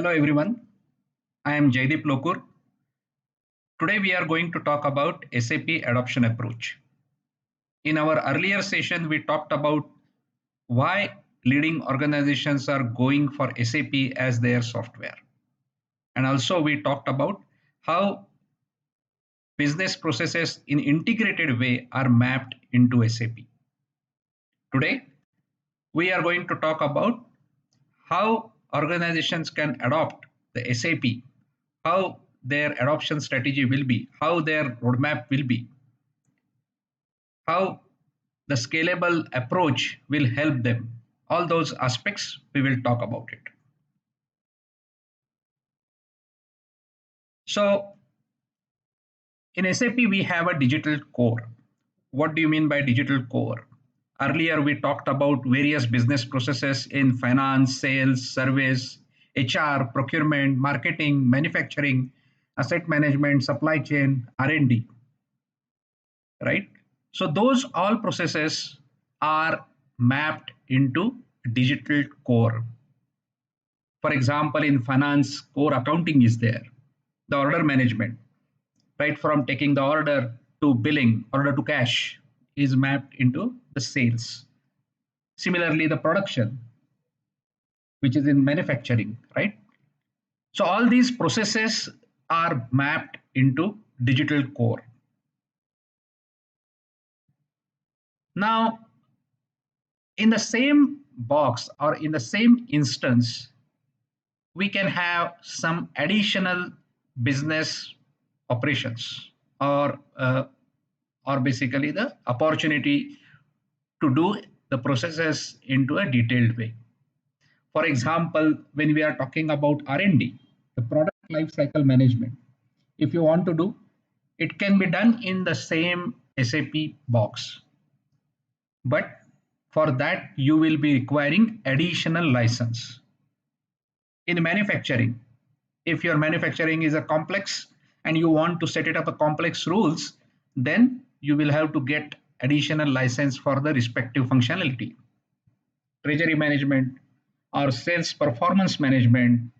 Hello everyone, I am Jaideep Lokur. Today we are going to talk about SAP adoption approach. In our earlier session, we talked about why leading organizations are going for SAP as their software. And also we talked about how business processes in integrated way are mapped into SAP. Today, we are going to talk about how organizations can adopt the SAP, how their adoption strategy will be, how their roadmap will be, how the scalable approach will help them. All those aspects, we will talk about it. So, in SAP, we have a digital core. What do you mean by digital core? Earlier, we talked about various business processes in finance, sales, service, HR, procurement, marketing, manufacturing, asset management, supply chain, R&D, right? So those all processes are mapped into digital core. For example, in finance, core accounting is there, the order management, right from taking the order to billing, order to cash is mapped into the sales. Similarly, the production, which is in manufacturing, right? So all these processes are mapped into digital core. Now, in the same box or in the same instance, we can have some additional business operations or basically the opportunity to do the processes into a detailed way. For example, when we are talking about R&D, the product lifecycle management, if you want to do, it can be done in the same SAP box. But for that, you will be requiring additional license. In manufacturing, if your manufacturing is a complex and you want to set it up a complex rules, then you will have to get additional license for the respective functionality. Treasury management or sales performance management,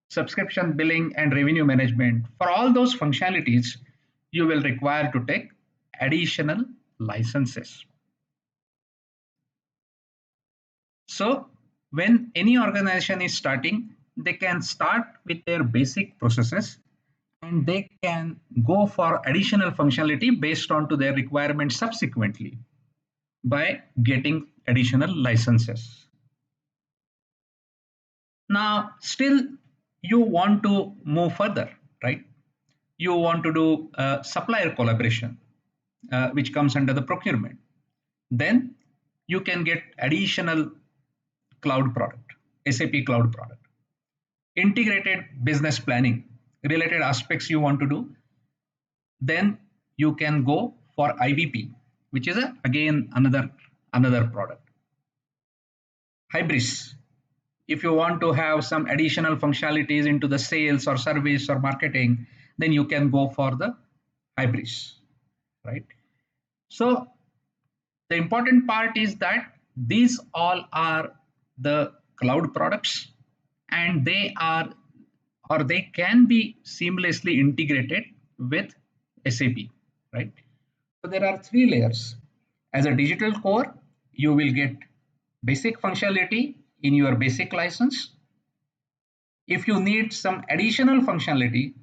subscription billing and revenue management, for all those functionalities you will require to take additional licenses. So when any organization is starting, they can start with their basic processes and they can go for additional functionality based on to their requirements subsequently by getting additional licenses. Now, still you want to move further, right? You want to do supplier collaboration, which comes under the procurement. Then you can get additional cloud product, SAP cloud product. Integrated business planning, related aspects you want to do, then you can go for IBP, which is again another product. Hybris, if you want to have some additional functionalities into the sales or service or marketing, then you can go for the Hybris, right? So the important part is that these all are the cloud products and they are or they can be seamlessly integrated with SAP, right? So there are three layers. As a digital core, you will get basic functionality in your basic license. If you need some additional functionality,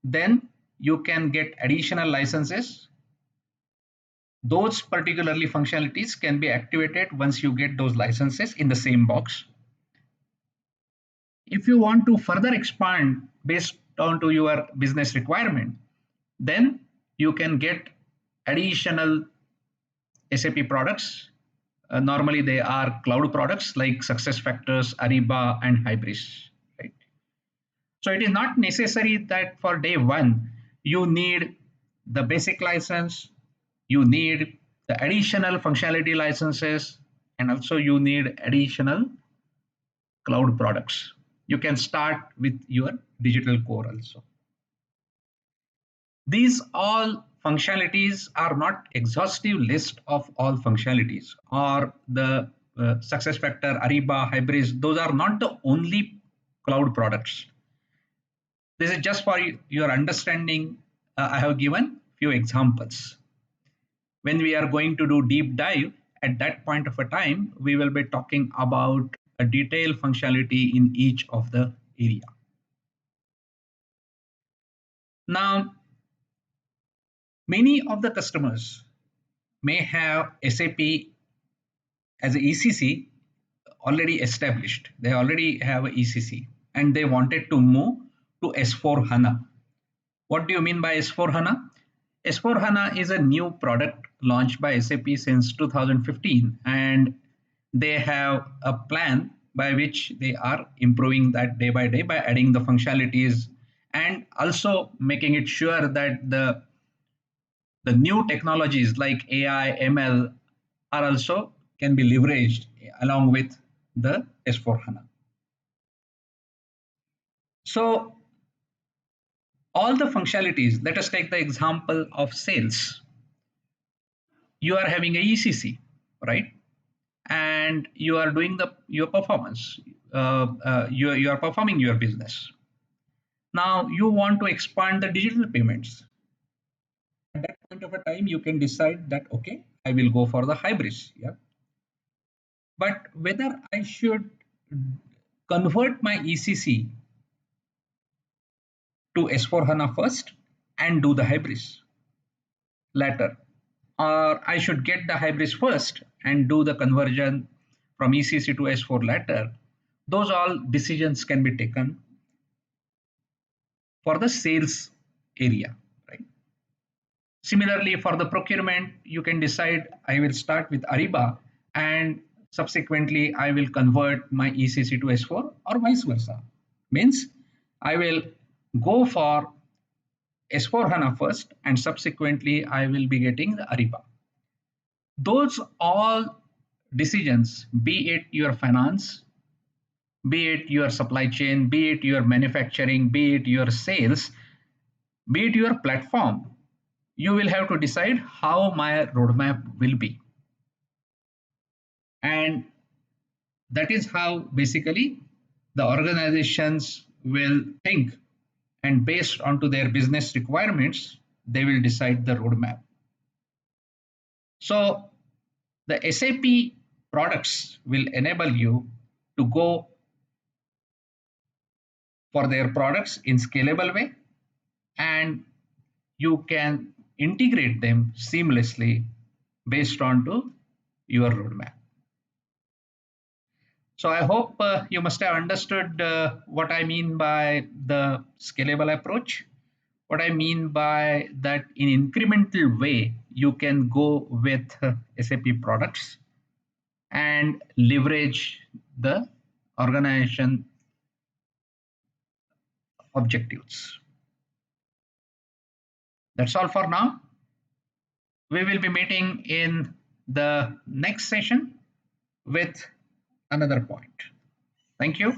then you can get additional licenses. Those particularly functionalities can be activated once you get those licenses in the same box. If you want to further expand based on to your business requirement, then you can get additional SAP products. Normally they are cloud products like SuccessFactors, Ariba, and Hybris. Right? So it is not necessary that for day one you need the basic license, you need the additional functionality licenses, and also you need additional cloud products. You can start with your digital core also. These all functionalities are not exhaustive list of all functionalities or the success factor, Ariba, Hybris, those are not the only cloud products. This is just for your understanding. I have given few examples. When we are going to do deep dive, at that point of a time, we will be talking about a detailed functionality in each of the area. Now, many of the customers may have SAP as a ECC already established. They already have a ECC and they wanted to move to S4 HANA. What do you mean by S4 HANA? S4 HANA is a new product launched by SAP since 2015, and they have a plan by which they are improving that day by day by adding the functionalities and also making it sure that the new technologies like AI, ML are also can be leveraged along with the S4 HANA. So all the functionalities, let us take the example of sales. You are having a ECC, right? And you are doing your performance. You are performing your business. Now you want to expand the digital payments. At that point of a time, you can decide that okay, I will go for the hybrids. Yeah. But whether I should convert my ECC to S4 HANA first and do the hybrids later, or I should get the hybrids first and do the conversion from ECC to S4 later, those all decisions can be taken for the sales area, right? Similarly, for the procurement, you can decide I will start with Ariba and subsequently I will convert my ECC to S4 or vice versa. Means I will go for S4 HANA first and subsequently I will be getting the Ariba. Those all decisions, be it your finance, be it your supply chain, be it your manufacturing, be it your sales, be it your platform, you will have to decide how my roadmap will be. And that is how basically the organizations will think, and based onto their business requirements, they will decide the roadmap. So the SAP products will enable you to go for their products in scalable way, and you can integrate them seamlessly based on to your roadmap. So I hope you must have understood what I mean by the scalable approach. What I mean by that, in incremental way, you can go with SAP products and leverage the organization objectives. That's all for now. We will be meeting in the next session with another point. Thank you.